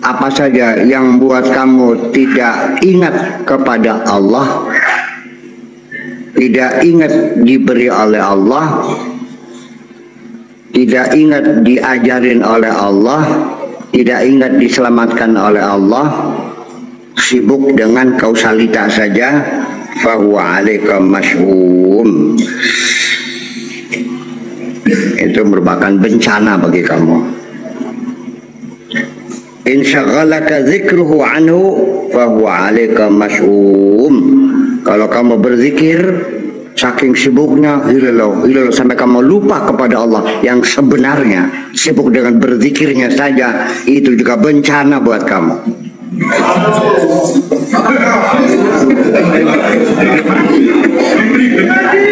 apa saja yang buat kamu tidak ingat kepada Allah, tidak ingat diberi oleh Allah, tidak ingat diajarin oleh Allah, tidak ingat diselamatkan oleh Allah, sibuk dengan kausalitas saja, fahuwa alaika masy'um. Itu merupakan bencana bagi kamu. In syaghalaka dzikruhu anhu fahuwa alaika masy'um. Kalau kamu berzikir saking sibuknya hilalau sampai kamu lupa kepada Allah yang sebenarnya, sibuk dengan berzikirnya saja, itu juga bencana buat kamu.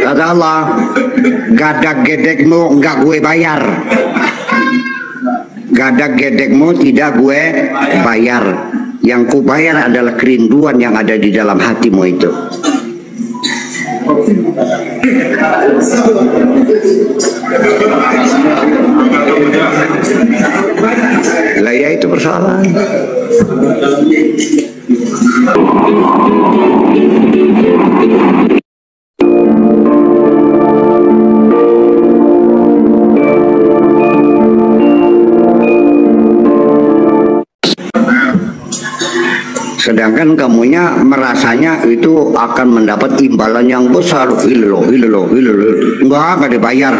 Kata Allah, gadak gedekmu enggak gue bayar, gadak gedekmu tidak gue bayar. Yang ku bayar adalah kerinduan yang ada di dalam hatimu itu. Lah ya, itu persoalan. Sedangkan kamunya merasanya itu akan mendapat imbalan yang besar. Enggak dibayar.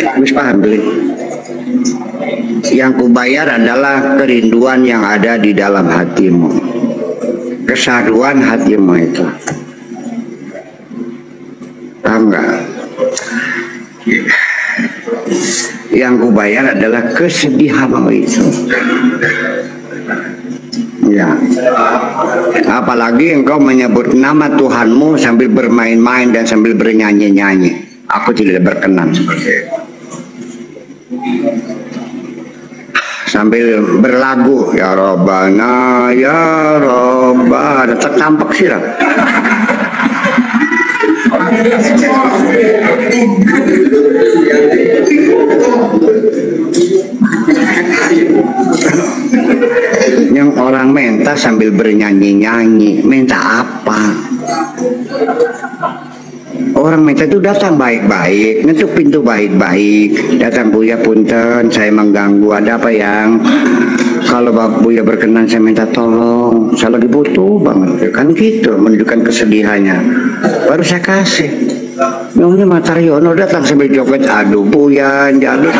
Habis paham beli? Yang kubayar adalah kerinduan yang ada di dalam hatimu, kesaduan hatimu itu. Paham nggak? Yang kubayar adalah kesedihanmu itu. Ya. Apalagi engkau menyebut nama Tuhanmu sambil bermain-main dan sambil bernyanyi-nyanyi. Aku tidak berkenan seperti itu. Sambil berlagu, ya Rabbana, ya Rabbana, tertampak sih lah. Yang orang minta sambil bernyanyi-nyanyi, minta apa? Orang minta itu datang baik-baik, ngetuk pintu baik-baik, datang Buya punten, saya mengganggu, ada apa yang? Kalau Bapak Buya berkenan saya minta tolong, saya lagi butuh banget, kan gitu, menunjukkan kesedihannya. Baru saya kasih. Namanya Mataryono datang sambil joget, aduh Buya, aduh.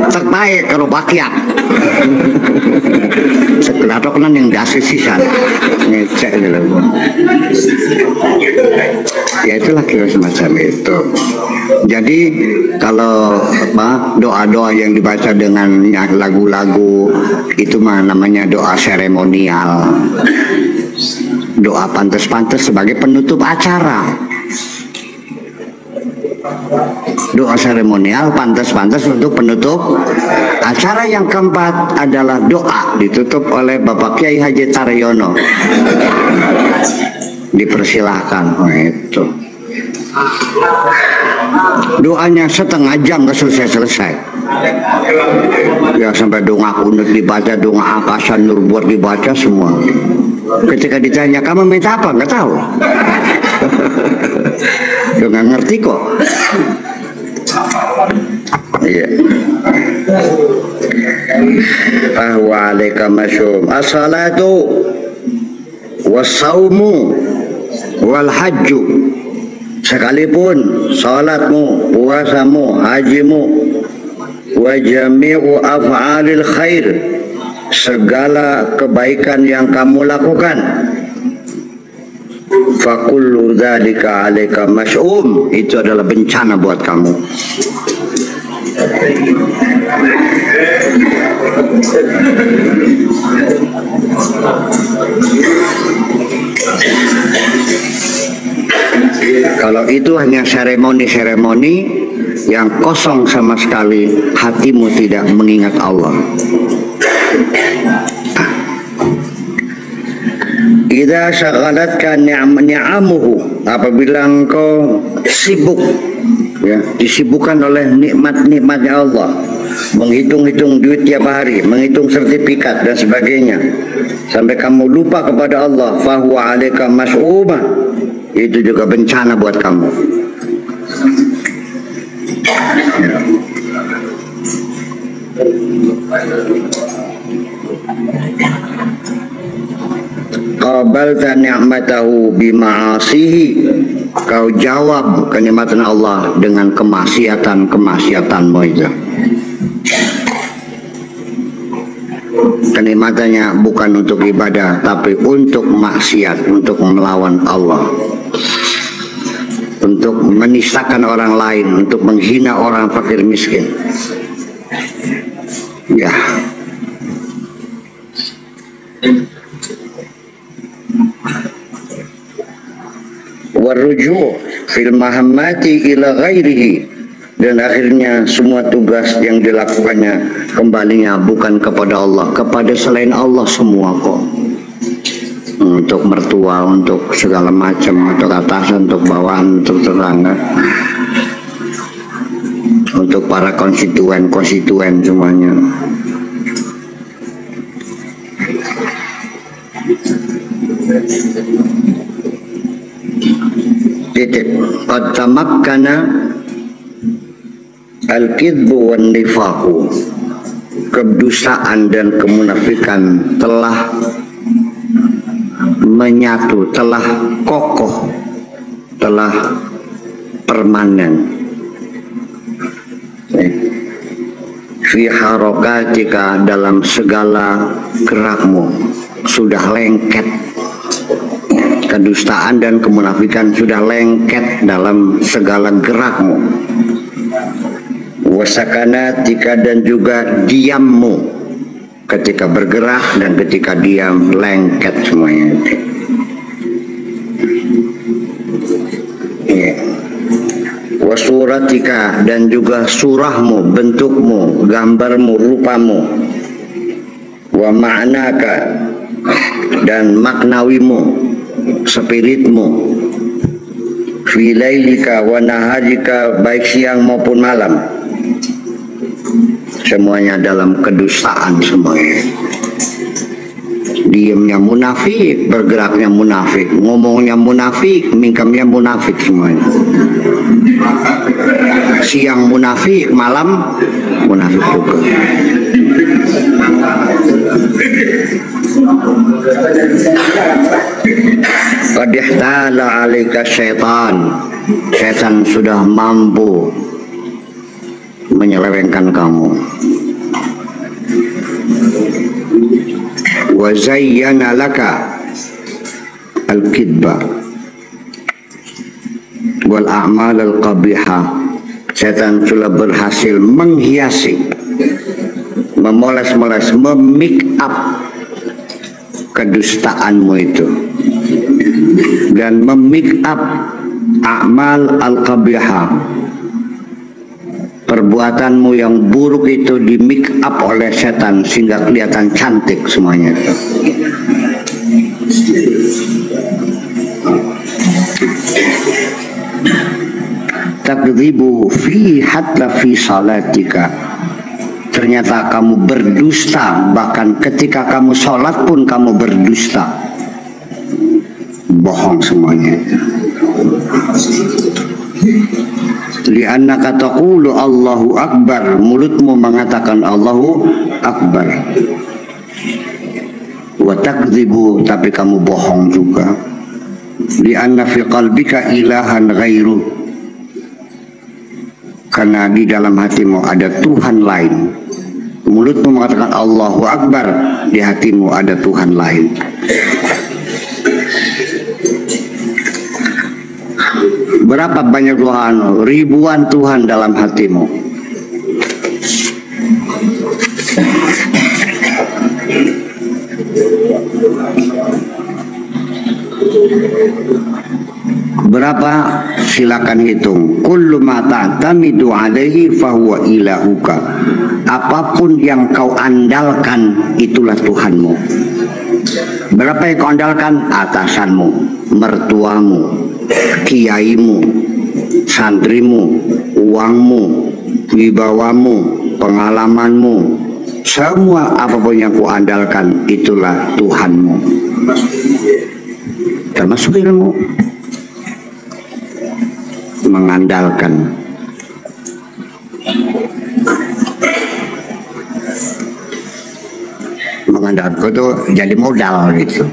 Terbaik kalau pakian sekelatokan yang dasar sisan ngecek gitu. Ya itulah kira semacam itu. Jadi kalau doa-doa yang dibaca dengan lagu-lagu itu mah namanya doa seremonial, doa pantas-pantas sebagai penutup acara. Doa seremonial pantas-pantas untuk penutup acara. Yang keempat adalah doa ditutup oleh Bapak Kiai Haji Taryono. Dipersilahkan. Itu doanya setengah jam selesai. Ya sampai doa kunut dibaca, doa akasan nur buat dibaca semua. Ketika ditanya kamu minta apa, nggak tahu. Nggak ngerti kok. Iya. Fahuwa alaika masy'um. As-salatu was-saumu wal hajju. Sekalipun salatmu, puasamu, hajimu, wa jami'u af'alil khair, segala kebaikan yang kamu lakukan, fakullu dzalika 'alaika masy'um, itu adalah bencana buat kamu. Kalau itu hanya seremoni-seremoni yang kosong sama sekali, hatimu tidak mengingat Allah. Idza syagalatka ni'amuhu, apabila engkau sibuk, ya, disibukkan oleh nikmat-nikmatnya Allah, menghitung-hitung duit tiap hari, menghitung sertifikat dan sebagainya, sampai kamu lupa kepada Allah, fahuwa 'alaika mas'uma, itu juga bencana buat kamu. Ya. Qabalta ni'matahu bima'asihi, kau jawab kenikmatan Allah dengan kemaksiatan-kemaksiatanmu itu. Kenikmatannya bukan untuk ibadah, tapi untuk maksiat, untuk melawan Allah, untuk menistakan orang lain, untuk menghina orang fakir miskin. Ya. Waruju' fil mahammati ila ghairihi, dan akhirnya semua tugas yang dilakukannya kembalinya bukan kepada Allah, kepada selain Allah semua kok. Untuk mertua, untuk segala macam, untuk atasan, untuk bawahan, untuk tetangga, untuk para konstituen semuanya. Titik. Qad tamakkana al-kidbu wan nifaqu, kedustaan dan kemunafikan telah menyatu, telah kokoh, telah permanen. Fi harokatika, dalam segala gerakmu sudah lengket. Kedustaan dan kemunafikan sudah lengket dalam segala gerakmu. Wasakanatika, dan juga diammu, ketika bergerak dan ketika diam lengket semuanya. Wasuratika, dan juga surahmu, bentukmu, gambarmu, rupamu. Wa ma'naka, dan maknawimu, spiritmu. Fi lailika wa naharika, baik siang maupun malam, semuanya dalam kedustaan semuanya. Diamnya munafik, bergeraknya munafik, ngomongnya munafik, mingkamnya munafik semuanya. Siang munafik, malam munafik juga. Qad ihtala 'alaika syaitan, setan sudah mampu menyelewengkan kamu. Wa zayyana laka al-kidba wal a'mal al-qabiha, setan sudah berhasil menghiasi, memoles-moles, memake up kedustaanmu itu, dan memake up a'mal al-qabiha, perbuatanmu yang buruk itu di make up oleh setan sehingga kelihatan cantik semuanya. Takdzibu fi hatta fi salatika, ternyata kamu berdusta, bahkan ketika kamu sholat pun kamu berdusta. Bohong semuanya. Li'annaka taqulu Allahu Akbar, mulutmu mengatakan Allahu Akbar. Wa takdzibu, tapi kamu bohong juga. Li'anna fi qalbika ilahan ghairu, karena di dalam hatimu ada Tuhan lain. Mulutmu mengatakan Allahu Akbar, di hatimu ada Tuhan lain. Berapa banyak Tuhan? Ribuan Tuhan dalam hatimu. Berapa? Silakan hitung. Kullu ma ta'tamidu alaihi fahuwa ilahuka. Apapun yang kau andalkan, itulah Tuhanmu. Berapa yang kau andalkan? Atasanmu, mertuamu, kiaimu, santrimu, uangmu, wibawamu, pengalamanmu, semua apapun yang kau andalkan, itulah Tuhanmu. Termasuk ilmu. Mengandalkan. Mengandalkan itu jadi modal gitu.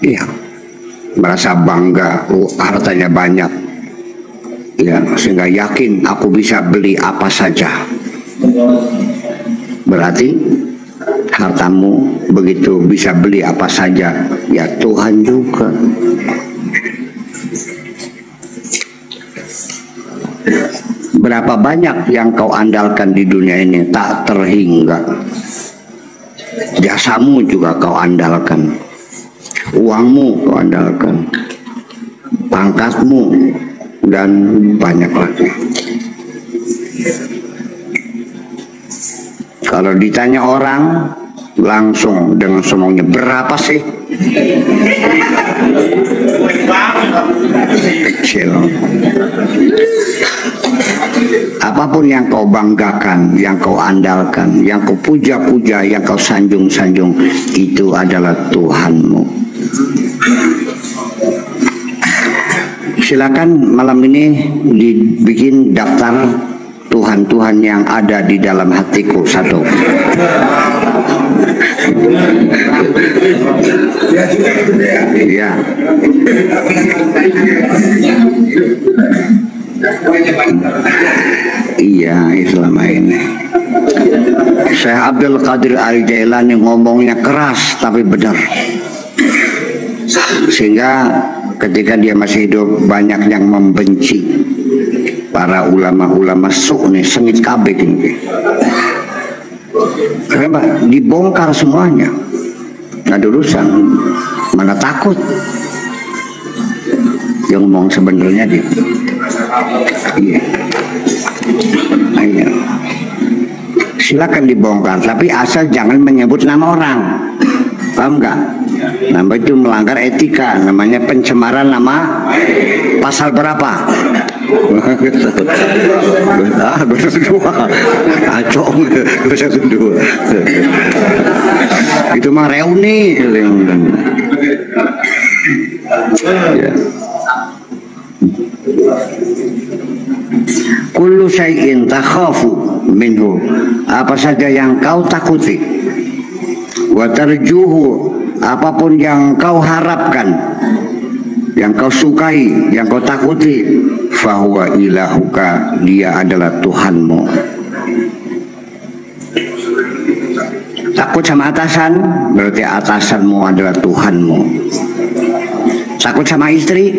Iya. Merasa bangga, hartanya banyak. Ya, sehingga yakin aku bisa beli apa saja. Berarti hartamu begitu bisa beli apa saja, ya Tuhan juga. Berapa banyak yang kau andalkan di dunia ini tak terhingga. Jasamu juga kau andalkan, uangmu kau andalkan, pangkatmu, dan banyak lagi. Kalau ditanya orang langsung dengan semuanya, berapa sih? Kecil. Apapun yang kau banggakan, yang kau andalkan, yang kau puja-puja, yang kau sanjung-sanjung, itu adalah Tuhanmu. Silakan malam ini dibikin daftar Tuhan-Tuhan yang ada di dalam hatiku. Satu. Ya. Iya, selama ini Syekh Abdul Qadir Al-Jailani ngomongnya keras tapi benar, sehingga ketika dia masih hidup banyak yang membenci. Para ulama-ulama nih sengit kabeh ini. Kenapa? Dibongkar semuanya, nggak ada urusan, mana takut. Yang ngomong sebenarnya dia. Iya. Iya. Silakan dibongkar, tapi asal jangan menyebut nama orang. Paham nggak? Nama itu melanggar etika, namanya pencemaran nama. Pasal berapa? Itu mah reuni. Ya. Kullu syai'in takhafu minhu, apa saja yang kau takuti, wa tarjuhu, apapun yang kau harapkan, yang kau sukai, yang kau takuti, fahuwa ilahuka, dia adalah Tuhanmu. Takut sama atasan, berarti atasanmu adalah Tuhanmu. Takut sama istri,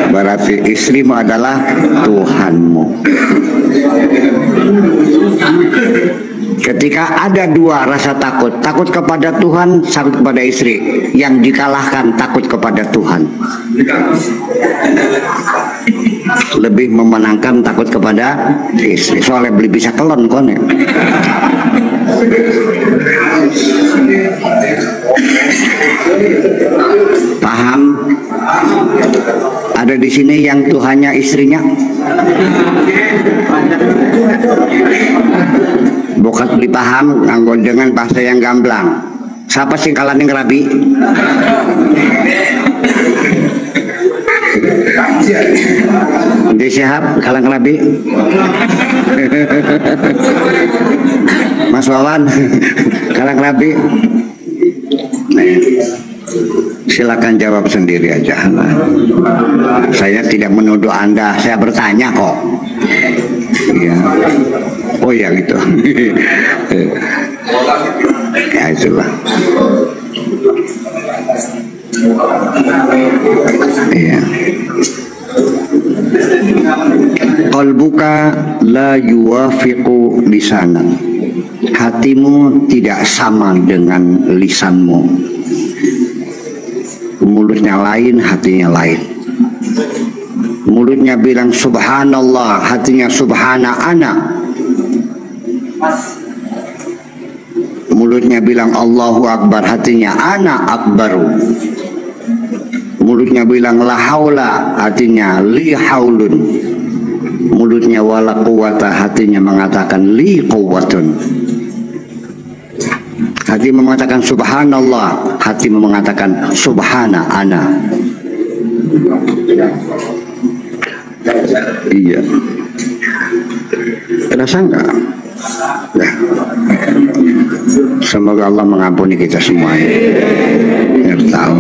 berarti istrimu adalah Tuhanmu. Ketika ada dua rasa takut, takut kepada Tuhan, takut kepada istri, yang dikalahkan takut kepada Tuhan. Lebih memenangkan takut kepada istri, soalnya beli bisa kelon kon ya. Paham? Ada di sini yang Tuhannya istrinya? Bukan dipaham dengan bahasa yang gamblang. Siapa sih kalian yang ngerabi? Di Syihab kalian ngerabi? Mas Wawan kalian ngerabi? Silakan jawab sendiri aja. Saya tidak menuduh Anda, saya bertanya kok. Ya. Oh ya gitu. Ya itulah. Iya. Qalbuka la yuwafiqu lisanan. Hatimu tidak sama dengan lisanmu. mulutnya lain, hatinya lain. Mulutnya bilang subhanallah, hatinya subhana ana. Mulutnya bilang Allahu Akbar, hatinya ana akbaru. Mulutnya bilang la haula, hatinya li haulun. Mulutnya wala quwata, hatinya mengatakan li quwwatun. Hati mengatakan subhanallah, hati mengatakan subhana ana. Iya. Terasa enggak? Nah. Semoga Allah mengampuni kita semuanya. Biar tahu.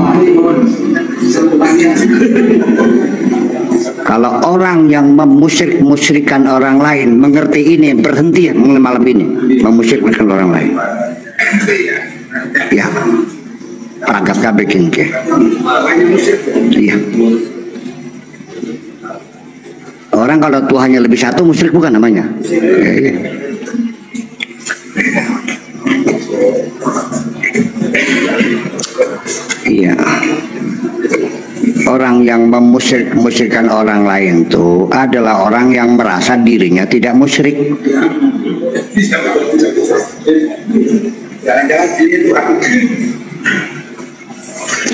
Kalau orang yang memusyrik-musyrikan orang lain mengerti ini, berhenti malam ini memusyrikan orang lain. Ya, pragat kabeh ke. Iya. Orang kalau Tuhannya lebih satu musyrik bukan namanya. Ya, iya. Iya. Orang yang memusyrik-musyrikan orang lain itu adalah orang yang merasa dirinya tidak musyrik.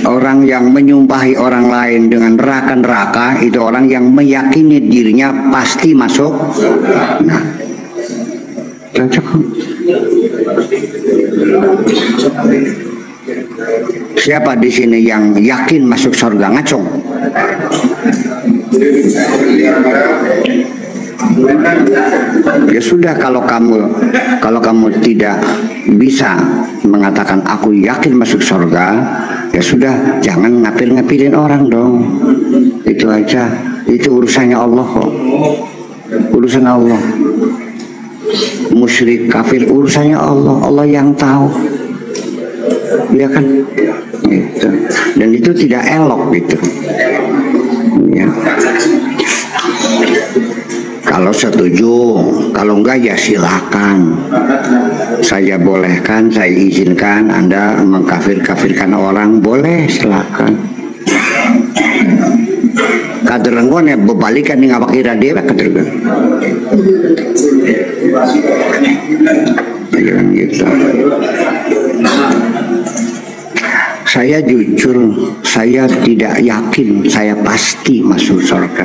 Orang yang menyumpahi orang lain dengan neraka-neraka itu orang yang meyakini dirinya pasti masuk. Nah, cocok. Siapa di sini yang yakin masuk surga? Ngacung. Ya sudah, kalau kamu tidak bisa mengatakan aku yakin masuk surga, ya sudah, jangan ngapir-ngapirin orang dong. Itu aja. Itu urusannya Allah kok. Urusan Allah. Musyrik kafir urusannya Allah. Allah yang tahu. Ya kan? Gitu. Dan itu tidak elok gitu. Ya. Kalau setuju, kalau enggak ya silakan. Saya bolehkan, saya izinkan Anda mengkafir-kafirkan orang, boleh, silakan. Kaderenggon ya bebalikan nih ngawak ira dewa kaderenggon. Jangan gitu. Saya jujur, saya tidak yakin saya pasti masuk surga.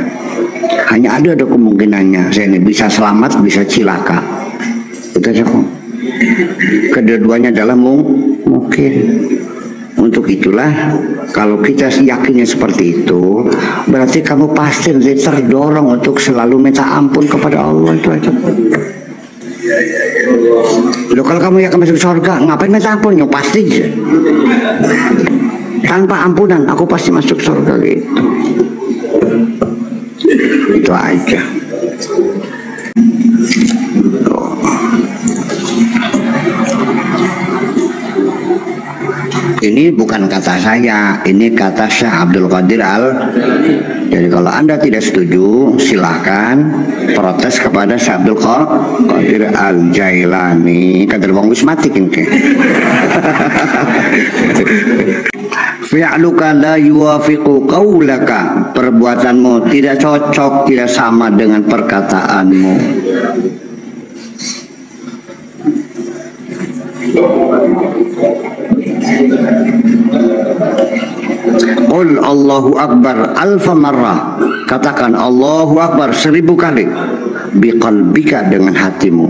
Hanya ada kemungkinannya saya ini bisa selamat, bisa cilaka. Itu aja kok. Kedua-duanya adalah mungkin. Untuk itulah kalau kita yakinnya seperti itu, berarti kamu pasti terdorong untuk selalu minta ampun kepada Allah. Itu aja. Loh, kalau kamu yakin masuk surga, ngapain minta ampun? Ya pasti. Tanpa ampunan aku pasti masuk surga gitu. Itu aja. Ini bukan kata saya, ini kata Syekh Abdul Qadir Jadi kalau Anda tidak setuju, silahkan protes kepada Syekh Abdul Qadir Al-Jailani. Kader wong wis mati kene. Fi'luka la yuwafiqu qaulaka, perbuatanmu tidak cocok, tidak sama dengan perkataanmu. Qul Allahu Akbar alfa marrah, katakan Allahu Akbar 1000 kali, biqalbika dengan hatimu,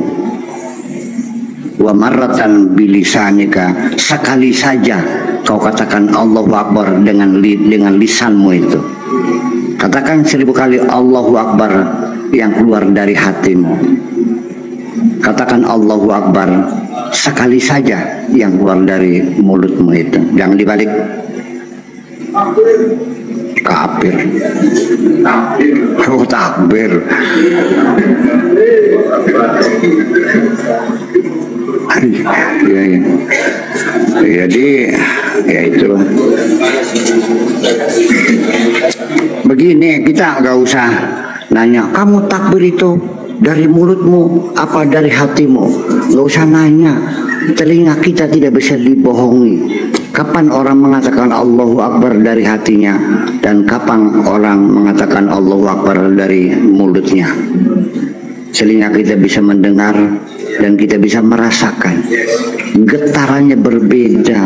wa marratan bilisanika, sekali saja kau katakan Allahu Akbar dengan lisanmu itu. Katakan 1000 kali Allahu Akbar yang keluar dari hatimu. Katakan Allahu Akbar sekali saja yang keluar dari mulutmu itu. Jangan dibalik. Kafir. Oh, takbir. Ya, ya. Jadi ya itu. Begini, kita nggak usah nanya kamu takbir itu dari mulutmu apa dari hatimu. Nggak usah nanya. Telinga kita tidak bisa dibohongi. Kapan orang mengatakan Allahu Akbar dari hatinya dan kapan orang mengatakan Allahu Akbar dari mulutnya, sehingga kita bisa mendengar dan kita bisa merasakan getarannya berbeda.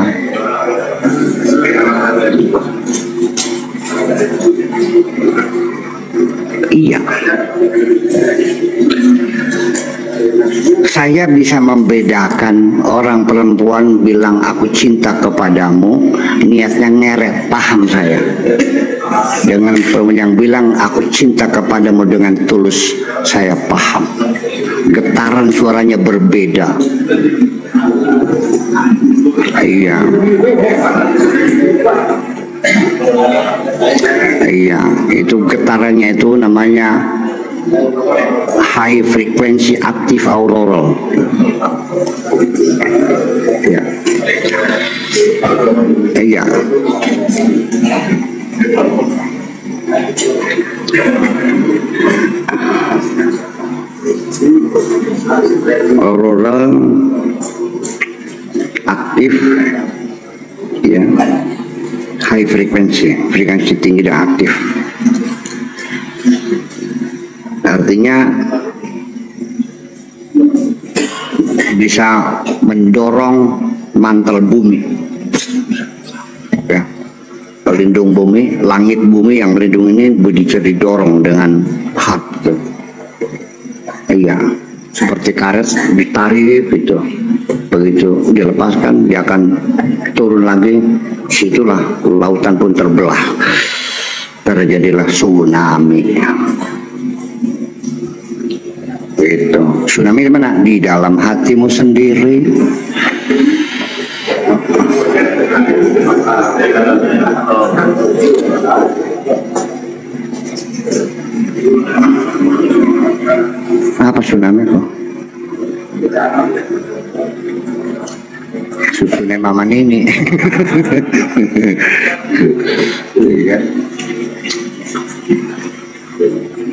Iya, saya bisa membedakan orang perempuan bilang aku cinta kepadamu, niatnya ngeret, paham saya. Dengan yang bilang aku cinta kepadamu dengan tulus, saya paham. Getaran suaranya berbeda. Iya. Iya, itu getarannya itu namanya high frequency active auroral. Ya. Iya. Auroral aktif, ya, high frequency, frekuensi tinggi dan aktif. Artinya bisa mendorong mantel bumi, ya, pelindung bumi, langit bumi yang melindungi ini bisa didorong dengan hak. Iya, seperti karet ditarik gitu, begitu dilepaskan dia akan turun lagi, situlah lautan pun terbelah, terjadilah tsunami. Itu tsunami di mana? Di dalam hatimu sendiri. Apa tsunami kok? Susunya mama Nini.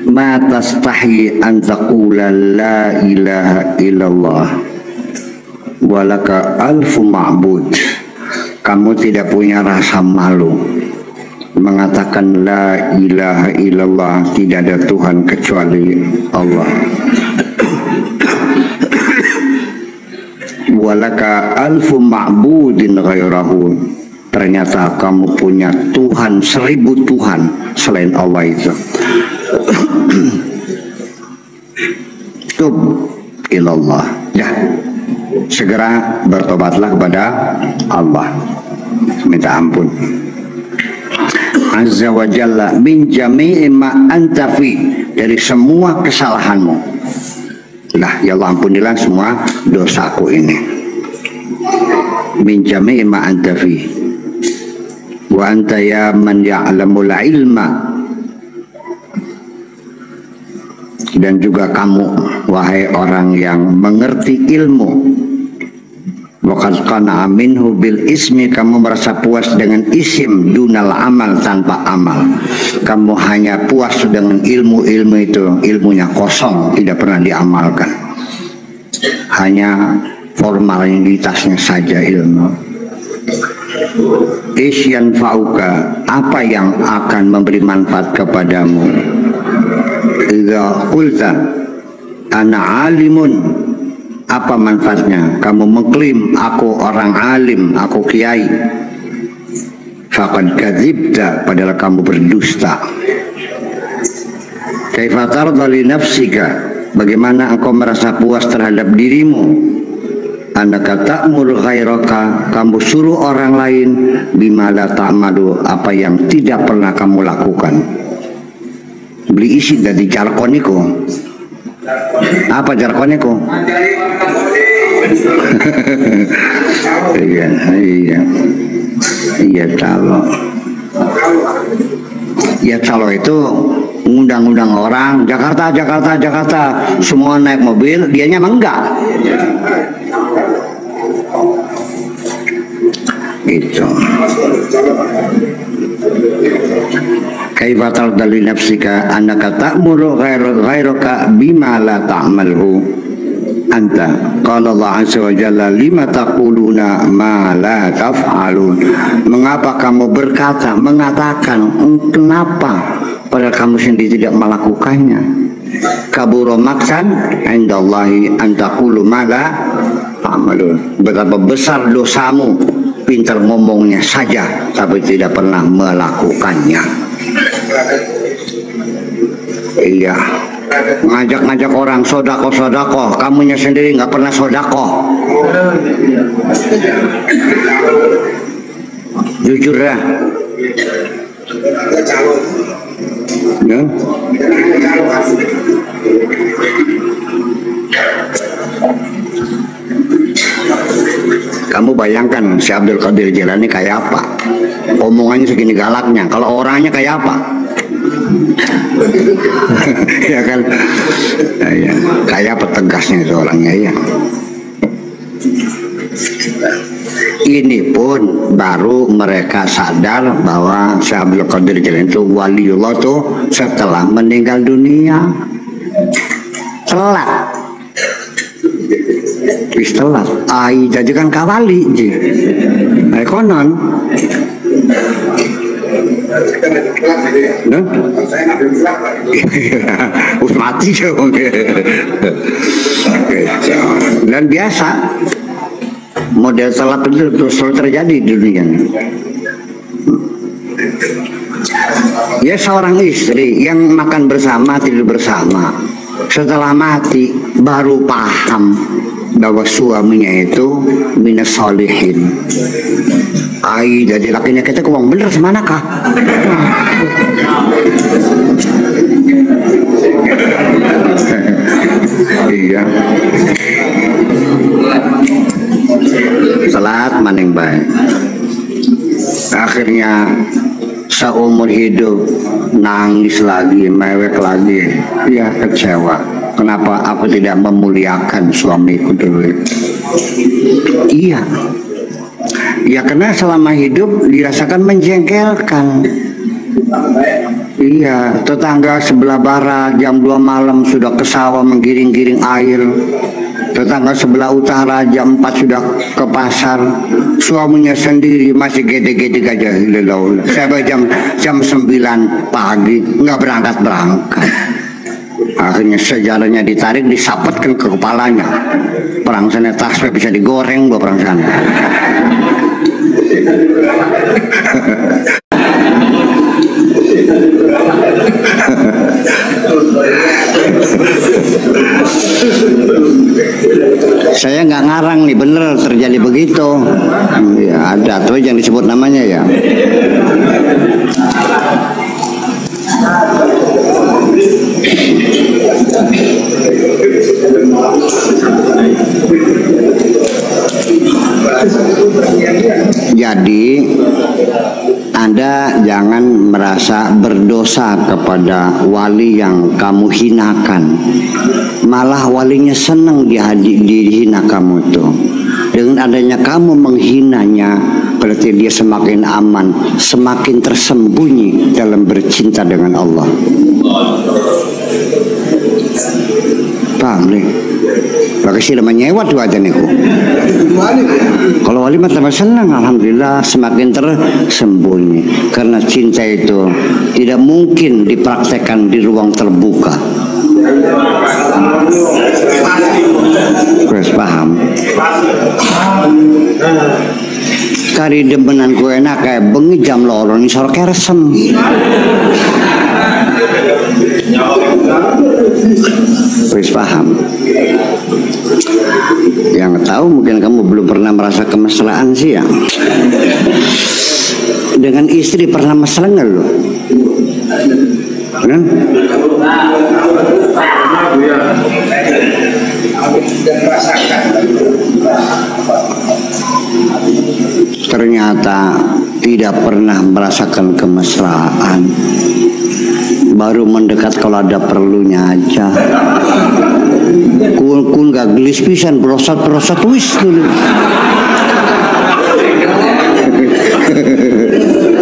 Ma tastahi an taqula la ilaha illallah walaka alfu ma'bud. Kamu tidak punya rasa malu mengatakan la ilaha illallah, tidak ada Tuhan kecuali Allah. Walaka alfu ma'budin ghairahu, ternyata kamu punya Tuhan 1000 Tuhan selain Allah itu. Tub ilallah, ya, segera bertobatlah kepada Allah, minta ampun. Azza wa Jalla min jami'i ma anta fi, dari semua kesalahanmu. Nah, ya Allah, ampunilah semua dosaku ini. Min jami'i ma anta fi wa anta ya man ya'lamul ilma, dan juga kamu wahai orang yang mengerti ilmu. Waqad qana'a minhu bil ismi, kamu merasa puas dengan isim dunal amal, tanpa amal. Kamu hanya puas dengan ilmu-ilmu itu, ilmunya kosong, tidak pernah diamalkan, hanya formalitasnya saja ilmu. Isyan fauka, apa yang akan memberi manfaat kepadamu? Idza qulta ana alimun, apa manfaatnya kamu mengklaim aku orang alim, aku kiai? Faqad kadzibta, padahal kamu berdusta. Kaifa tarda li nafsika, bagaimana engkau merasa puas terhadap dirimu? Annaka ta'mur ghairaka, kamu suruh orang lain bima la ta'malu, apa yang tidak pernah kamu lakukan. Beli isi dari jarkoniku. Apa jarkoniku? Iya calo. Ya calo itu ngundang-undang orang Jakarta, semua naik mobil, dianya enggak. Itu. Kaifa tardali nafsika annaka ta'muru ghairaka bima la ta'malhu. anta. Qala Allah azza wa jalla lima taquluna ma la taf'alun. Mengapa kamu berkata, mengatakan, kenapa padahal kamu sendiri tidak melakukannya? Kabura maksan indallahi an taqulu ma la ta'malun. Betapa besar dosamu, pintar ngomongnya saja tapi tidak pernah melakukannya. Iya, ngajak-ngajak orang sodako, kamunya sendiri nggak pernah sodako. Jujur ya. Ya. Kamu bayangkan si Abdul Qadir Jilani kayak apa? Omongannya segini galaknya. Kalau orangnya kayak apa? Ya kan? Ya, kayak apa tegasnya itu orangnya ya. Ini pun baru mereka sadar bahwa si Abdul Qadir Jilani itu waliullah tuh setelah meninggal dunia. Telat. Wis telat. Ai jadikan kawali ji. Ai konon. Nah, mati dong. Dan biasa model telat itu terus terjadi di dunia. Ya seorang istri yang makan bersama tidur bersama, setelah mati baru paham bahwa suaminya itu minas solihin. Ai jadi lakinya kita ngomong bener semana kah? Iya. Salat maning baik. Akhirnya seumur hidup nangis lagi, mewek lagi. Ya kecewa. Kenapa aku tidak memuliakan suamiku dulu? Iya. Ya karena selama hidup dirasakan menjengkelkan. Iya, tetangga sebelah barat jam 2 malam sudah ke sawah menggiring-giring air. Tetangga sebelah utara jam 4 sudah ke pasar. Suaminya sendiri masih gede-gede aja. Sampai jam 9 pagi nggak berangkat. Akhirnya sejarahnya ditarik, disapetkan ke kepalanya. Perang sana tasbih bisa digoreng gua perang sana. Saya nggak ngarang nih, bener terjadi begitu. Ya ada, tapi jangan disebut namanya ya. Jadi Anda jangan merasa berdosa kepada wali yang kamu hinakan. Malah walinya senang dihina kamu tuh. Dengan adanya kamu menghinanya, berarti dia semakin aman, semakin tersembunyi dalam bercinta dengan Allah. Paham nih? Pakai sih menyewa tuh aja nih. Kalau wali mah tambah senang, alhamdulillah semakin tersembunyi. Karena cinta itu tidak mungkin dipraktekkan di ruang terbuka. Terus paham? Kari demenan ku enak kayak bengi jam loro nih sore keresem. Terus paham? Yang tahu mungkin kamu belum pernah merasa kemesraan sih ya. Dengan istri pernah mesra nggak lo? Kan? Ternyata tidak pernah merasakan kemesraan. Baru mendekat kalau ada perlunya aja. Kun gak gelis pisan prosat wis dulu.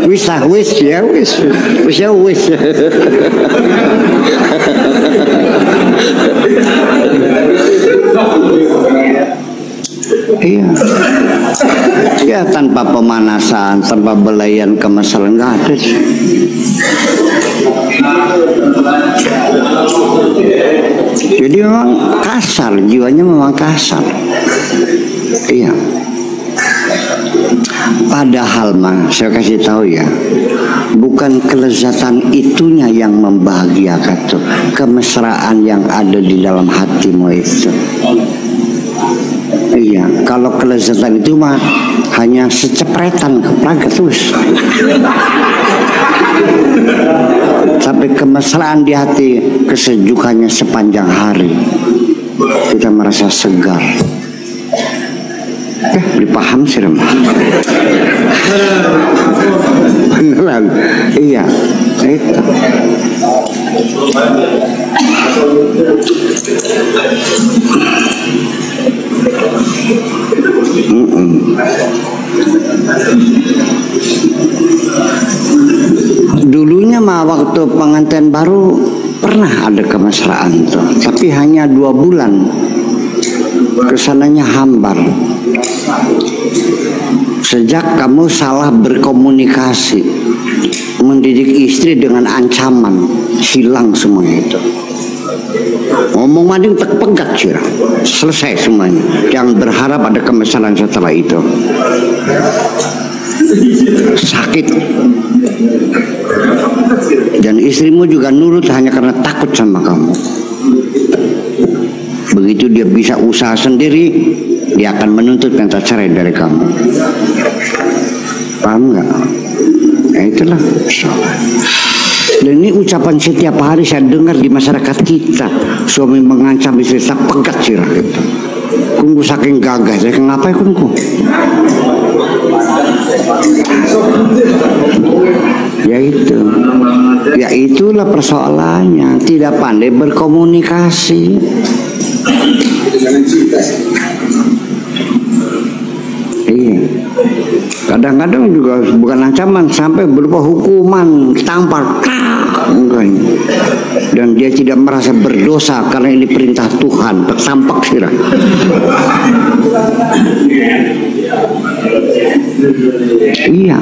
Wis ya. Iya. Ya tanpa pemanasan, tanpa belayan kemesraan nggak ada. Jadi memang kasar, jiwanya memang kasar. Iya. Padahal mah saya kasih tahu ya, bukan kelezatan itunya yang membahagiakan tuh, kemesraan yang ada di dalam hatimu itu. Iya, kalau kelezatan itu mah hanya secepretan kepragat terus. Tapi kemesraan di hati, kesejukannya sepanjang hari. Kita merasa segar. Dipaham sih beneran. Iya, itu. Dulunya mah waktu pengantin baru pernah ada kemesraan tuh, tapi hanya 2 bulan. Kesananya hambar. Sejak kamu salah berkomunikasi, mendidik istri dengan ancaman, hilang semua itu. Ngomong mading tak pegat sih, selesai semuanya. Jangan berharap ada kemesraan setelah itu. Sakit. Dan istrimu juga nurut hanya karena takut sama kamu. Begitu dia bisa usaha sendiri, dia akan menuntut minta cerai dari kamu. Paham nggak? Nah itulah. Dan ini ucapan setiap hari saya dengar di masyarakat kita. Suami mengancam istri, tak pegat sirah gitu. Kungku saking gagah, saya ngapain kungku? Ya itu. Ya itulah persoalannya, tidak pandai berkomunikasi. Iya. Kadang-kadang juga bukan ancaman, sampai berupa hukuman, tampar, dan dia tidak merasa berdosa karena ini perintah Tuhan, tampak sirah. Iya,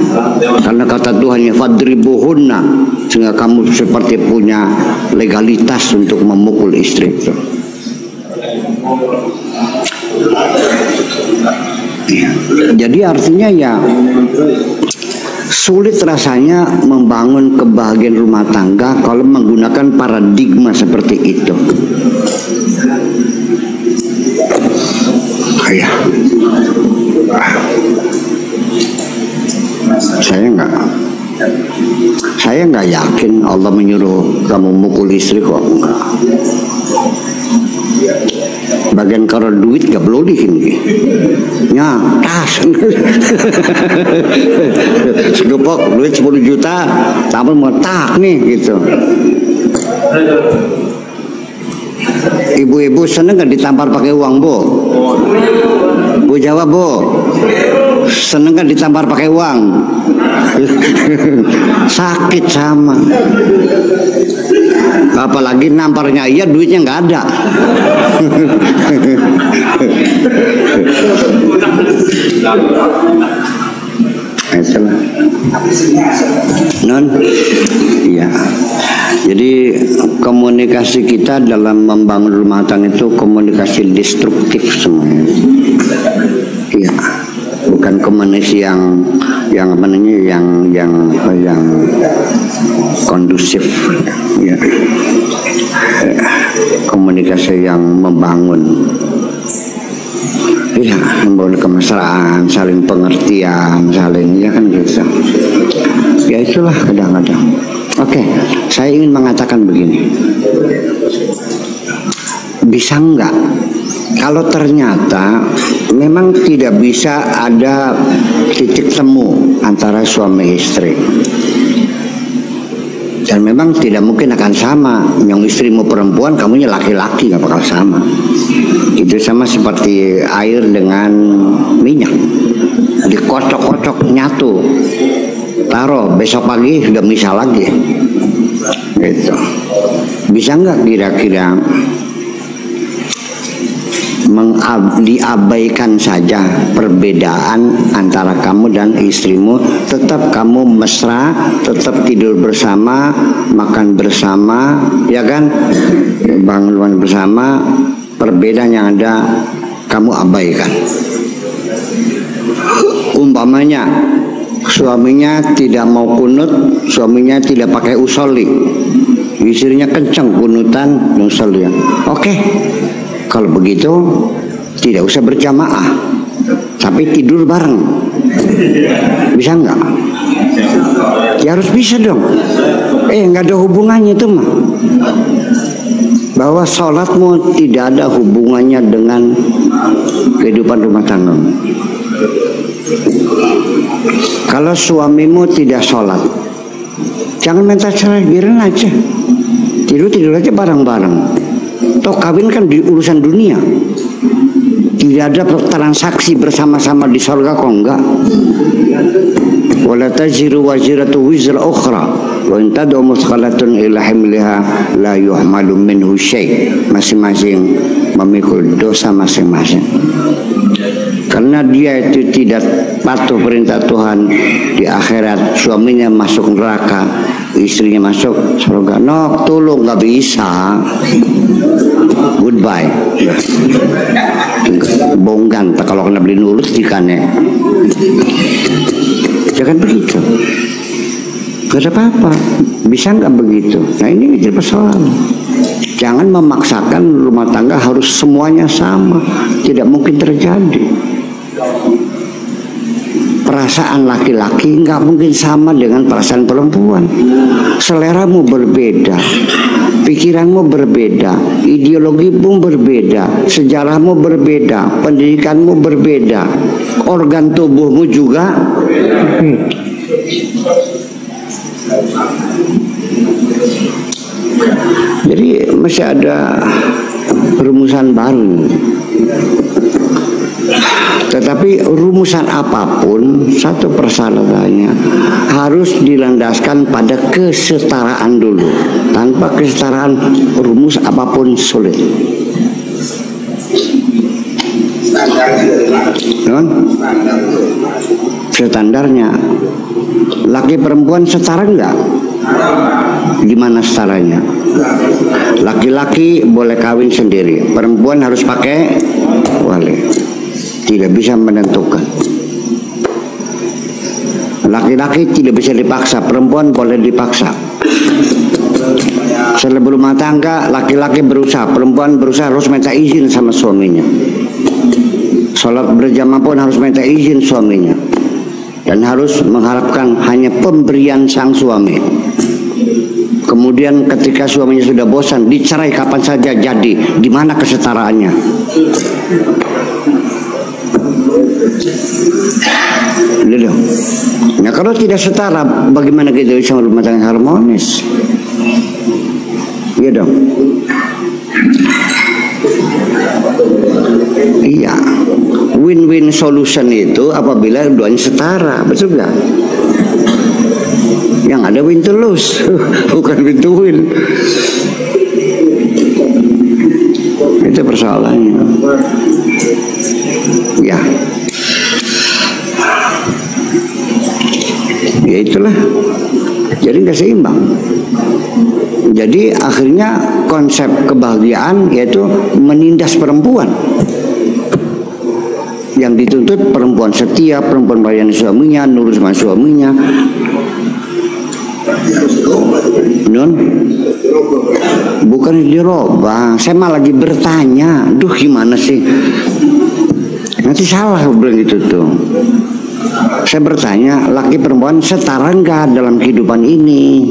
karena kata Tuhan ya fadribuhunna, sehingga kamu seperti punya legalitas untuk memukul istri itu. Ya. Jadi artinya ya sulit rasanya membangun kebahagiaan rumah tangga kalau menggunakan paradigma seperti itu. Ya. Saya nggak yakin Allah menyuruh kamu mukul istri kok. Enggak. Bagian kalau duit gak belodihin ya tas segepok duit 10 juta tapi mau tak nih gitu. Ibu-ibu seneng gak ditampar pakai uang, Bu? Bu jawab, Bu. Seneng gak ditampar pakai uang? Sakit sama. Apalagi namparnya iya, duitnya nggak ada. Itulah. Non, iya. Jadi komunikasi kita dalam membangun rumah tangga itu komunikasi destruktif semuanya. Iya. Bukan komunikasi yang apa namanya yang kondusif, ya. Komunikasi yang membangun, ya, membangun kemesraan, saling pengertian, saling ya kan gitu. Ya itulah kadang-kadang. Oke, saya ingin mengatakan begini, bisa enggak kalau ternyata memang tidak bisa ada titik temu antara suami istri, dan memang tidak mungkin akan sama, yang istrimu perempuan, kamunya laki-laki, gak bakal sama. Itu sama seperti air dengan minyak, dikocok-kocok nyatu, taruh besok pagi sudah misal lagi gitu. Bisa nggak kira-kira diabaikan saja perbedaan antara kamu dan istrimu, tetap kamu mesra, tetap tidur bersama, makan bersama, ya kan, bangun bersama, perbedaan yang ada kamu abaikan. Umpamanya suaminya tidak mau kunut, suaminya tidak pakai usolli, istrinya kencang kunutan, usolli. Oke, kalau begitu tidak usah berjamaah, tapi tidur bareng. Bisa nggak? Ya harus bisa dong. Nggak ada hubungannya itu mah. Bahwa sholatmu tidak ada hubungannya dengan kehidupan rumah tangga. Kalau suamimu tidak sholat, jangan minta cerai, biarin aja. Tidur aja bareng-bareng. Toh kawin kan di urusan dunia. Tidak ada transaksi bersama-sama di surga kok enggak. Wala taziru waziratu wizra ukhra wa in tad'u muthqalatun ila himliha la yuhmalu minhu syai'. Masing-masing memikul dosa masing-masing. Karena dia itu tidak patuh perintah Tuhan, di akhirat suaminya masuk neraka, istrinya masuk surga. No, tolong, nggak bisa. Goodbye. Bonggan kalau kena beli nurut ikannya. Jangan begitu. Gak ada apa-apa. Bisa nggak begitu? Nah ini jadi persoalan. Jangan memaksakan rumah tangga harus semuanya sama. Tidak mungkin terjadi. Perasaan laki-laki nggak mungkin sama dengan perasaan perempuan. Seleramu berbeda, pikiranmu berbeda, ideologimu berbeda, sejarahmu berbeda, pendidikanmu berbeda, organ tubuhmu juga. Jadi masih ada rumusan baru. Tetapi rumusan apapun, satu persyaratannya harus dilandaskan pada kesetaraan dulu. Tanpa kesetaraan, rumus apapun sulit. Standarnya, laki perempuan setara enggak? Di mana setaranya? Laki-laki boleh kawin sendiri, perempuan harus pakai wali. Tidak bisa menentukan. Laki-laki tidak bisa dipaksa, perempuan boleh dipaksa. Setelah berumah tangga, laki-laki berusaha, perempuan berusaha harus minta izin sama suaminya. Sholat berjamaah pun harus minta izin suaminya. Dan harus mengharapkan hanya pemberian sang suami. Kemudian ketika suaminya sudah bosan, dicerai kapan saja jadi. Di mana kesetaraannya? Nah kalau tidak setara, bagaimana kita bisa rumah tangga harmonis? Iya dong. Iya. Win-win solution itu apabila duanya setara, betul nggak? Yang ada win to lose, bukan win to win. Itu persoalannya. Ya. Ya itulah. Jadi nggak seimbang. Jadi akhirnya konsep kebahagiaan yaitu menindas perempuan. Yang dituntut perempuan setia, perempuan melayani suaminya, nurut sama suaminya. Non, bukan dirubah. Saya malah lagi bertanya, duh gimana sih? Nanti salah bilang gitu tuh. Saya bertanya, laki perempuan setara enggak dalam kehidupan ini?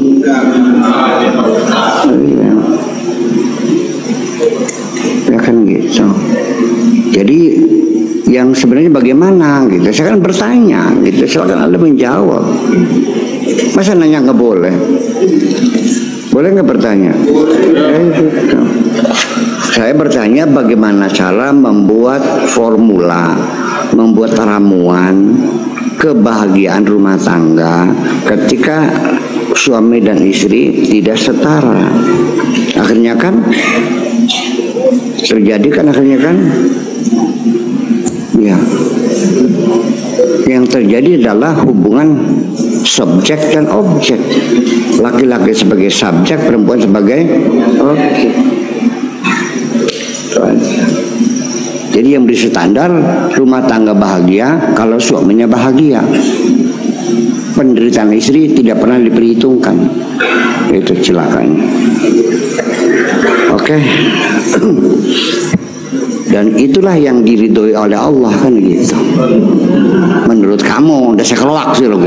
Ya kan gitu. Jadi yang sebenarnya bagaimana gitu? Saya kan bertanya gitu. Silakan Anda menjawab. Masa nanya nggak boleh? Boleh nggak bertanya? Gitu. Saya bertanya bagaimana cara membuat formula, membuat ramuan kebahagiaan rumah tangga ketika suami dan istri tidak setara. Akhirnya kan terjadi kan Ya. Yang terjadi adalah hubungan subjek dan objek. Laki-laki sebagai subjek, perempuan sebagai objek. Jadi yang beri standar rumah tangga bahagia kalau suaminya bahagia. Penderitaan istri tidak pernah diperhitungkan. Itu celakanya. Oke. Dan itulah yang diridhoi oleh Allah kan gitu. Menurut kamu udah saya keluak sih loh.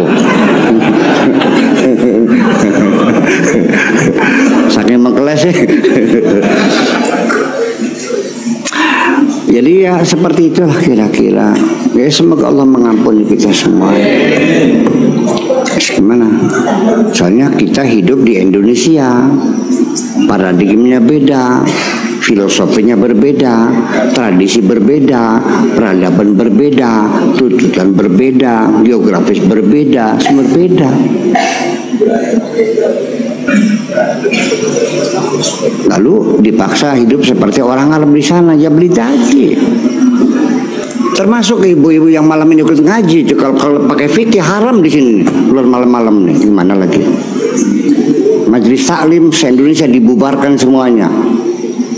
Saking mengkeles sih. Jadi ya seperti itulah kira-kira. Ya semoga Allah mengampuni kita semua. Gimana? Soalnya kita hidup di Indonesia. Paradigmnya beda, filosofinya berbeda, tradisi berbeda, peradaban berbeda, tuntutan berbeda, geografis berbeda, semua berbeda. Lalu dipaksa hidup seperti orang Arab di sana, ya beli gaji. Termasuk ibu-ibu yang malam ini ikut ngaji, kalau pakai fikih haram di sini, belum malam-malam nih, gimana lagi? Majelis taklim se-Indonesia dibubarkan semuanya.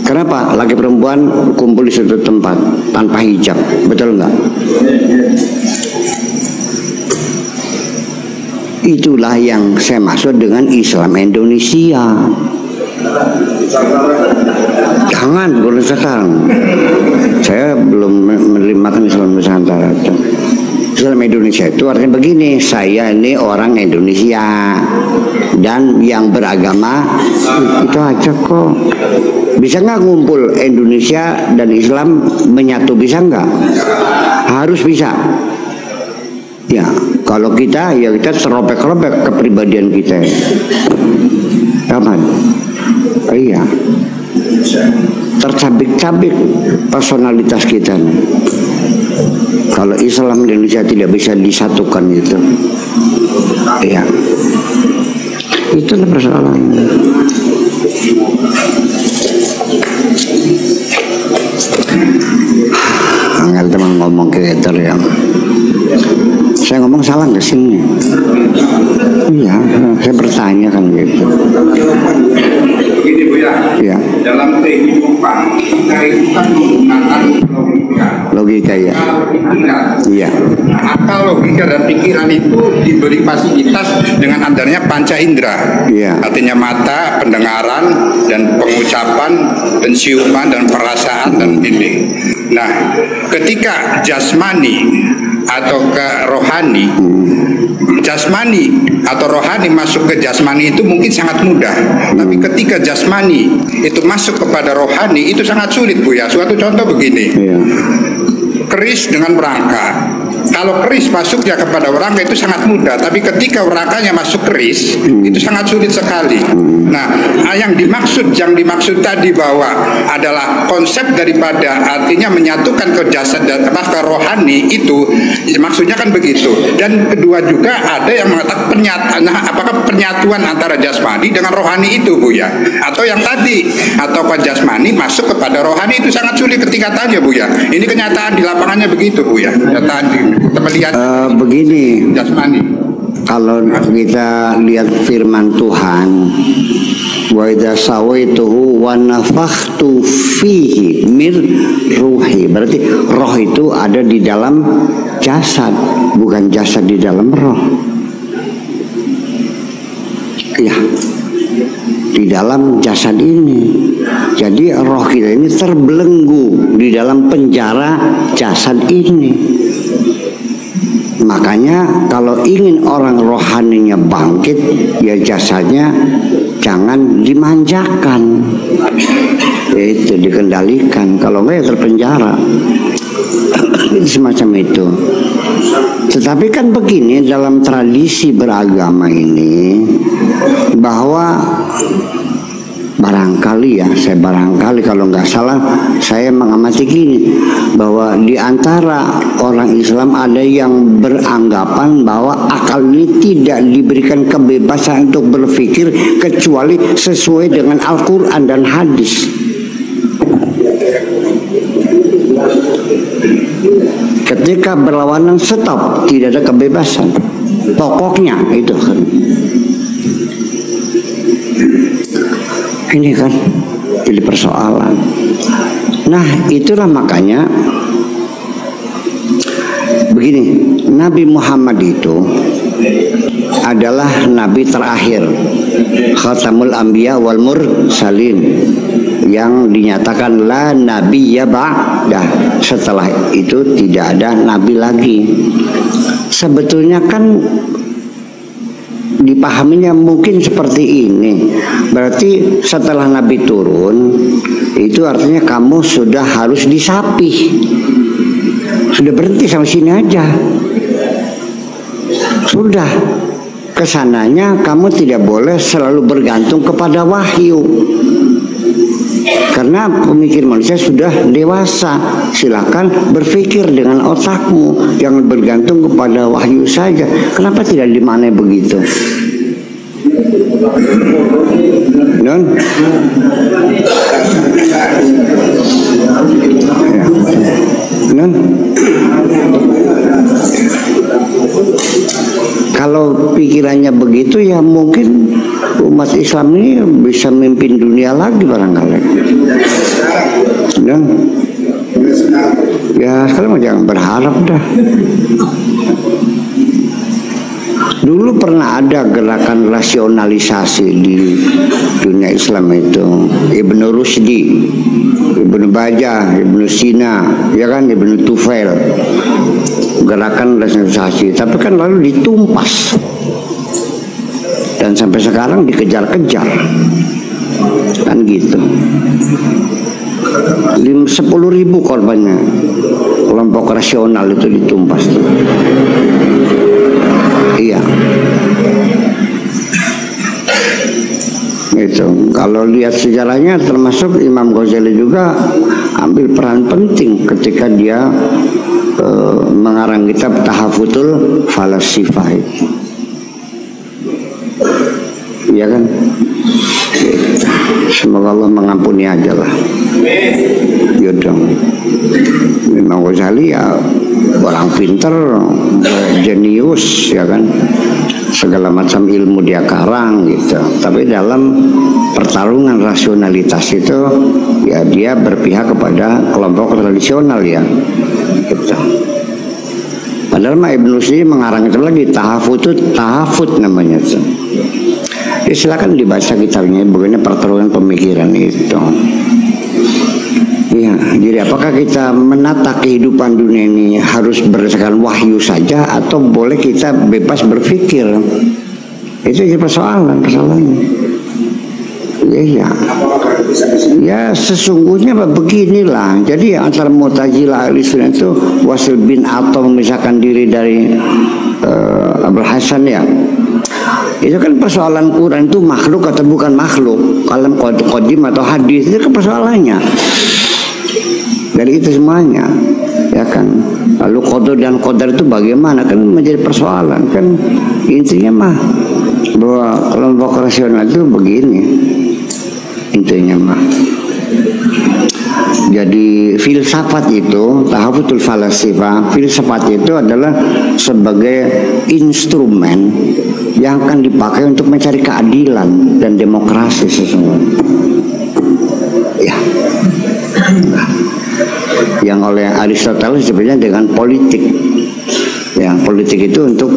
Kenapa? Laki perempuan kumpul di satu tempat tanpa hijab, betul nggak? Itulah yang saya maksud dengan Islam Indonesia. Jangan boleh sekarang. Saya belum menerima Islam Nusantara. Islam Indonesia itu artinya begini, saya ini orang Indonesia dan yang beragama itu aja kok. Bisa nggak ngumpul Indonesia dan Islam menyatu, bisa nggak? Harus bisa. Ya, kalau kita ya kita terobek-robek kepribadian kita. Aman. Iya. Tercabik-cabik personalitas kita nih. Kalau Islam di Indonesia tidak bisa disatukan itu, ya, itulah persoalannya. Angel teman ngomong kreator yang saya ngomong salah nggak sih? Iya, saya bertanya kan gitu. Begini Bu ya, dalam kehidupan kita itu kan menggunakan logika ya. Iya. Akal, logika dan pikiran itu diberi fasilitas dengan adanya panca indera. Iya. Artinya mata, pendengaran dan pengucapan, penciuman dan perasaan dan ini. Nah, ketika jasmani atau ke rohani, jasmani atau rohani masuk ke jasmani itu mungkin sangat mudah, tapi ketika jasmani itu masuk kepada rohani itu sangat sulit Bu ya. Suatu contoh begini, keris dengan berangka. Kalau keris masuknya kepada werangka itu sangat mudah, tapi ketika werangkanya masuk keris itu sangat sulit sekali. Nah, yang dimaksud tadi bahwa adalah konsep daripada artinya menyatukan ke jasad dan ke rohani itu maksudnya kan begitu. Dan kedua juga ada yang mengatakan apakah penyatuan antara jasmani dengan rohani itu Bu ya, atau yang tadi atau jasmani masuk kepada rohani itu sangat sulit ketika tanya Bu ya. Ini kenyataan di lapangannya begitu Bu ya. Kenyataan melihat begini, jasmani. Kalau kita lihat firman Tuhan, wa idza sawaituhu wa nafakhtu fihi mir ruhi, berarti roh itu ada di dalam jasad, bukan jasad di dalam roh. Ya, di dalam jasad ini. Jadi roh kita ini terbelenggu di dalam penjara jasad ini. Makanya kalau ingin orang rohaninya bangkit, ya jasadnya jangan dimanjakan, itu dikendalikan. Kalau enggak ya terpenjara. Semacam itu. Tetapi kan begini, dalam tradisi beragama ini, bahwa barangkali ya, saya barangkali kalau nggak salah, saya mengamati gini, bahwa di antara orang Islam ada yang beranggapan bahwa akal ini tidak diberikan kebebasan untuk berpikir kecuali sesuai dengan Al-Quran dan hadis. Ketika berlawanan stop, tidak ada kebebasan. Pokoknya itu kan. Ini kan jadi persoalan. Nah, itulah makanya begini, Nabi Muhammad itu adalah nabi terakhir, Khatamul Anbiya wal Mursalin, yang dinyatakan la nabiyya ba'dah. Setelah itu tidak ada nabi lagi. Sebetulnya kan dipahaminya mungkin seperti ini. Berarti setelah nabi turun, itu artinya kamu sudah harus disapih. Sudah berhenti sampai sini aja. Sudah. Kesananya kamu tidak boleh selalu bergantung kepada wahyu. Karena pemikir manusia sudah dewasa. Silakan berpikir dengan otakmu, jangan bergantung kepada wahyu saja. Kenapa tidak dimaknai begitu? Non? Ya. Non? Kalau pikirannya begitu ya mungkin umat Islam ini bisa memimpin dunia lagi barangkali. Dan ya sekarang jangan berharap dah. Dulu pernah ada gerakan rasionalisasi di dunia Islam itu. Ibnu Rushdi, Ibnu Bajjah, Ibnu Sina, ya kan, Ibnu Tufail. Gerakan rasionalisasi, tapi kan lalu ditumpas dan sampai sekarang dikejar-kejar kan gitu. 10.000 korbannya kelompok rasional itu ditumpas tuh. Iya gitu. Kalau lihat sejarahnya, termasuk Imam Ghazali juga ambil peran penting ketika dia mengarang kitab Tahafutul Falasifah itu. Iya kan? Semoga Allah mengampuni aja lah. Ya dong. Imam Ghazali ya orang pinter, jenius, ya kan? Segala macam ilmu dia karang gitu. Tapi dalam pertarungan rasionalitas itu ya dia berpihak kepada kelompok tradisional ya. Gitu. Padahal Ibnu Rushdi mengarang itu lagi tahafut namanya itu. Ya, silakan dibaca kitabnya, bagaimana pertarungan pemikiran itu. Ya, jadi apakah kita menata kehidupan dunia ini harus berdasarkan wahyu saja atau boleh kita bebas berpikir? Itu jadi persoalannya. Iya. Ya sesungguhnya beginilah. Jadi antara Mu'tazilah Ahlussunnah itu Wasil bin Atom memisahkan diri dari Abul Hasan ya. Itu kan persoalan Quran itu makhluk atau bukan makhluk, kalam qadim atau hadis, itu kan persoalannya. Dari itu semuanya, ya kan. Lalu qadar dan qadar itu bagaimana kan menjadi persoalan kan. Intinya mah bahwa kelompok rasional itu begini. Intinya mah. Jadi filsafat itu, Tahafutul Falasifah, filsafat itu adalah sebagai instrumen yang akan dipakai untuk mencari keadilan dan demokrasi sesungguhnya. Ya. Yang oleh Aristoteles sebenarnya dengan politik. Ya, politik itu untuk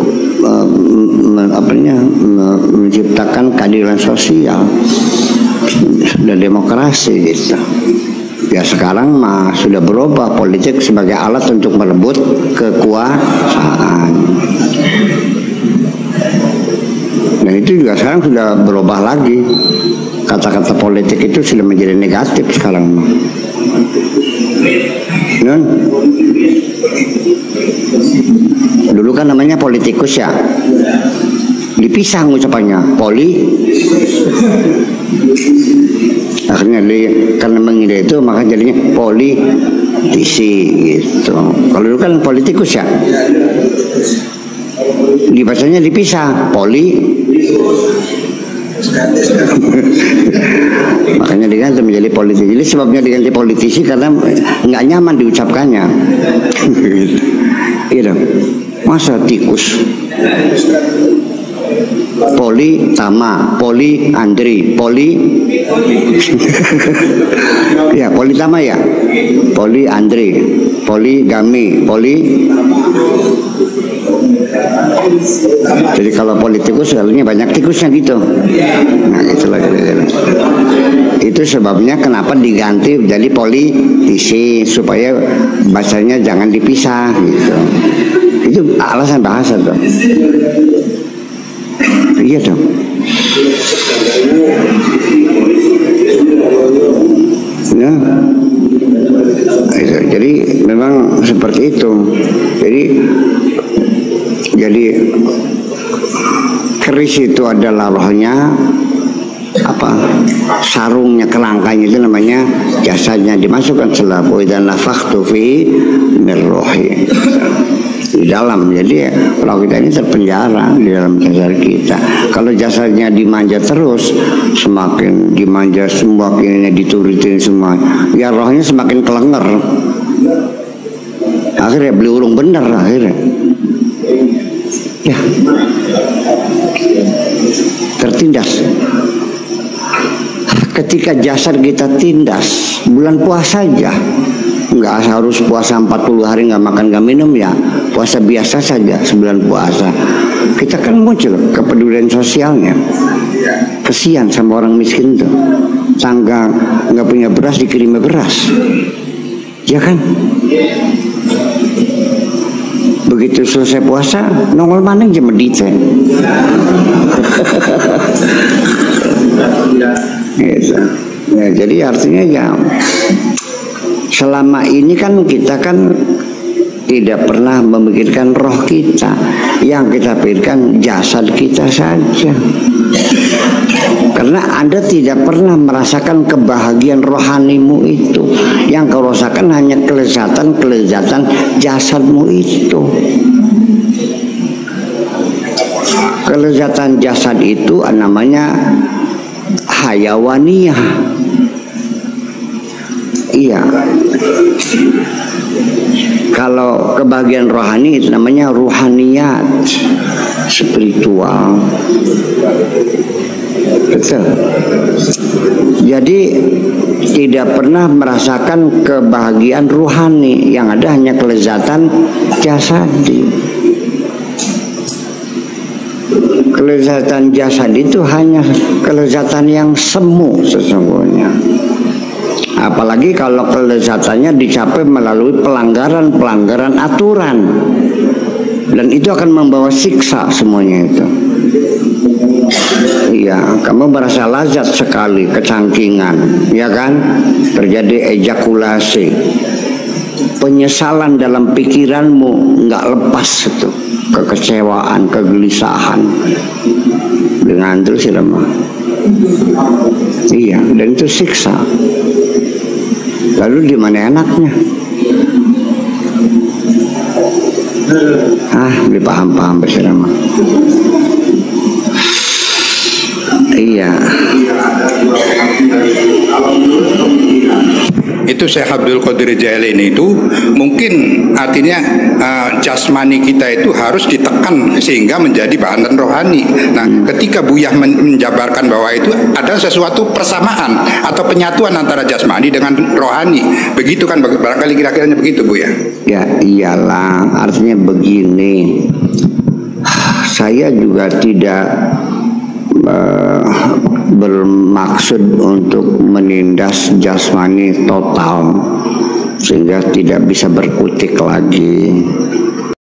menciptakan keadilan sosial dan demokrasi gitu. Ya sekarang mah sudah berubah, politik sebagai alat untuk merebut kekuasaan. Dan itu juga sekarang sudah berubah lagi. Kata-kata politik itu sudah menjadi negatif sekarang mah. Dulu kan namanya politikus ya, dipisah ngucapannya akhirnya karena mengide itu maka jadinya politisi gitu. Kalau dulu kan politikus ya, dibacanya dipisah makanya diganti menjadi politisi. Jadi sebabnya diganti politisi karena nggak nyaman diucapkannya. Iya, masa tikus? Poli Tama, Poli Andri, Poli ya Poli Tama ya, Poli Andri, Poli Gami, Poli. Jadi kalau politikus sebenarnya banyak tikusnya gitu. Nah itulah gitu. Itu sebabnya kenapa diganti jadi politisi, supaya bahasanya jangan dipisah gitu. Itu alasan bahasa tuh. Iya dong. Nah, itu. Jadi memang seperti itu. Jadi keris itu adalah rohnya, apa sarungnya, kerangkanya itu namanya jasadnya, dimasukkan selabu dan nafakhtu fi min ruhi di dalam. Jadi roh kita ini terpenjara di dalam jasad kita. Kalau jasadnya dimanja terus, semakin dimanja, semakin diturutin semua, ya rohnya semakin kelenger. Akhirnya beli urung bener akhirnya. Ya, tertindas. Ketika jasad kita tindas, bulan puasa aja, nggak harus puasa 40 hari nggak makan nggak minum ya, puasa biasa saja 9 puasa. Kita kan muncul kepedulian sosialnya. Kesian sama orang miskin tuh, tangga nggak punya beras dikirimnya beras, ya kan? Begitu selesai puasa, nongol maning jam medite. Gitu. Ya, jadi artinya ya, selama ini kan kita kan tidak pernah memikirkan roh kita, yang kita pikirkan jasad kita saja. Karena Anda tidak pernah merasakan kebahagiaan rohanimu itu. Yang kau rasakan hanya kelezatan jasadmu itu. Kelezatan jasad itu namanya hayawaniyah. Iya. Kalau kebahagiaan rohani itu namanya ruhaniyat, spiritual. Betul. Jadi tidak pernah merasakan kebahagiaan ruhani, yang ada hanya kelezatan jasadi. Kelezatan jasad itu hanya kelezatan yang semu sesungguhnya. Apalagi kalau kelezatannya dicapai melalui pelanggaran aturan, dan itu akan membawa siksa semuanya itu. Iya, kamu merasa lazat sekali, kecangkingan, ya kan? Terjadi ejakulasi, penyesalan dalam pikiranmu nggak lepas itu, kekecewaan, kegelisahan, dengan terus lemah. Iya, dan itu siksa. Lalu di mana enaknya? Dipaham-paham bersama. Iya. Itu Syekh Abdul Qadir Jailani itu mungkin artinya jasmani kita itu harus ditekan sehingga menjadi bahan dan rohani. Nah, ketika Buya menjabarkan bahwa itu ada sesuatu persamaan atau penyatuan antara jasmani dengan rohani, begitu kan, barangkali kira-kiranya begitu Buya? Ya iyalah, artinya begini. Saya juga tidak bermaksud untuk menindas jasmani total sehingga tidak bisa berkutik lagi.